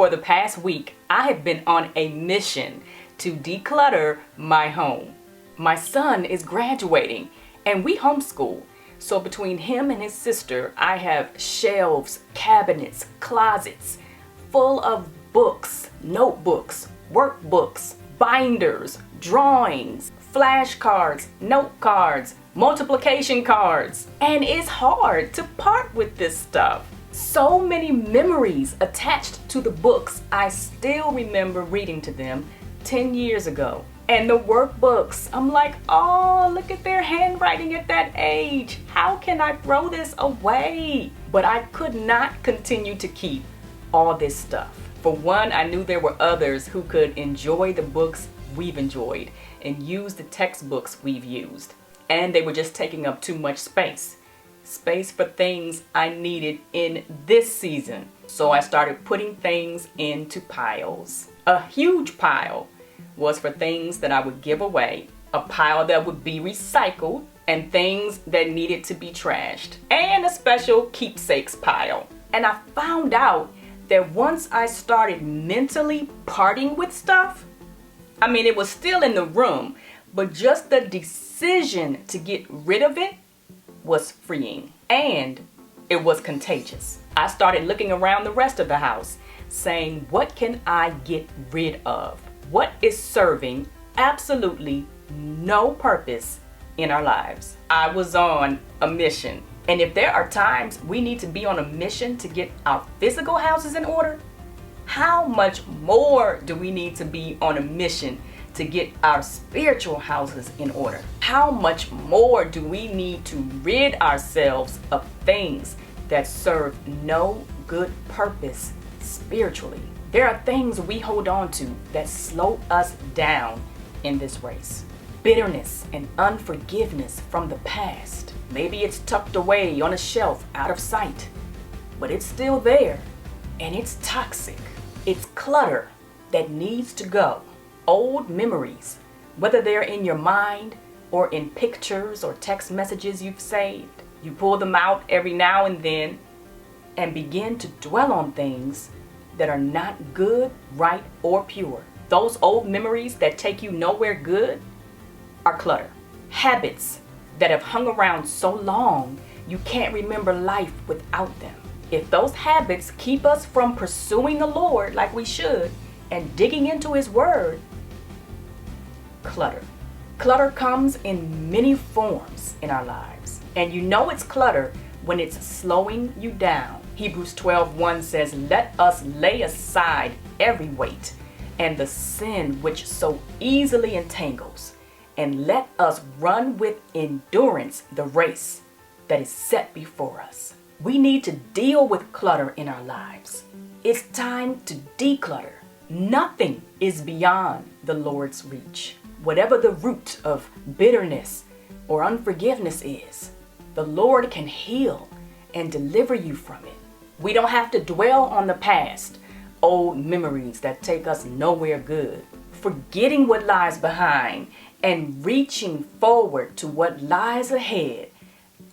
For the past week, I have been on a mission to declutter my home. My son is graduating and we homeschool. So between him and his sister, I have shelves, cabinets, closets full of books, notebooks, workbooks, binders, drawings, flashcards, note cards, multiplication cards. And it's hard to part with this stuff. So many memories attached to the books. I still remember reading to them 10 years ago. And the workbooks, I'm like, oh, look at their handwriting at that age. How can I throw this away? But I could not continue to keep all this stuff. For one, I knew there were others who could enjoy the books we've enjoyed and use the textbooks we've used. And they were just taking up too much space. Space for things I needed in this season. So I started putting things into piles. A huge pile was for things that I would give away, a pile that would be recycled, and things that needed to be trashed, and a special keepsakes pile. And I found out that once I started mentally parting with stuff, it was still in the room, but just the decision to get rid of it was freeing, and it was contagious. I started looking around the rest of the house, saying, what can I get rid of? What is serving absolutely no purpose in our lives? I was on a mission. And if there are times we need to be on a mission to get our physical houses in order, how much more do we need to be on a mission to get our spiritual houses in order? How much more do we need to rid ourselves of things that serve no good purpose spiritually? There are things we hold on to that slow us down in this race. Bitterness and unforgiveness from the past. Maybe it's tucked away on a shelf out of sight, but it's still there and it's toxic. It's clutter that needs to go. Old memories, whether they're in your mind or in pictures or text messages you've saved. You pull them out every now and then and begin to dwell on things that are not good, right, or pure. Those old memories that take you nowhere good are clutter. Habits that have hung around so long you can't remember life without them. If those habits keep us from pursuing the Lord like we should and digging into His Word, clutter. Clutter comes in many forms in our lives. And you know it's clutter when it's slowing you down. Hebrews 12:1 says, let us lay aside every weight and the sin which so easily entangles, and let us run with endurance the race that is set before us. We need to deal with clutter in our lives. It's time to declutter. Nothing is beyond the Lord's reach. Whatever the root of bitterness or unforgiveness is, the Lord can heal and deliver you from it. We don't have to dwell on the past, old memories that take us nowhere good. Forgetting what lies behind and reaching forward to what lies ahead,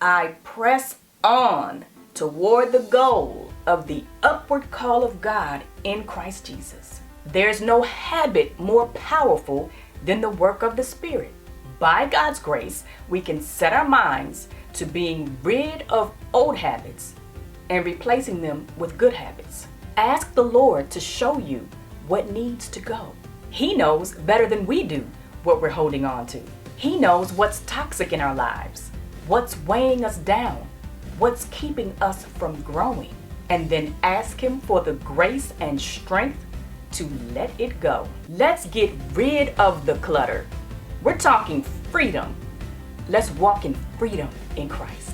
I press on toward the goal of the upward call of God in Christ Jesus. There's no habit more powerful than the work of the Spirit. By God's grace, we can set our minds to being rid of old habits and replacing them with good habits. Ask the Lord to show you what needs to go. He knows better than we do what we're holding on to. He knows what's toxic in our lives, what's weighing us down, what's keeping us from growing. And then ask Him for the grace and strength to let it go. Let's get rid of the clutter. We're talking freedom. Let's walk in freedom in Christ.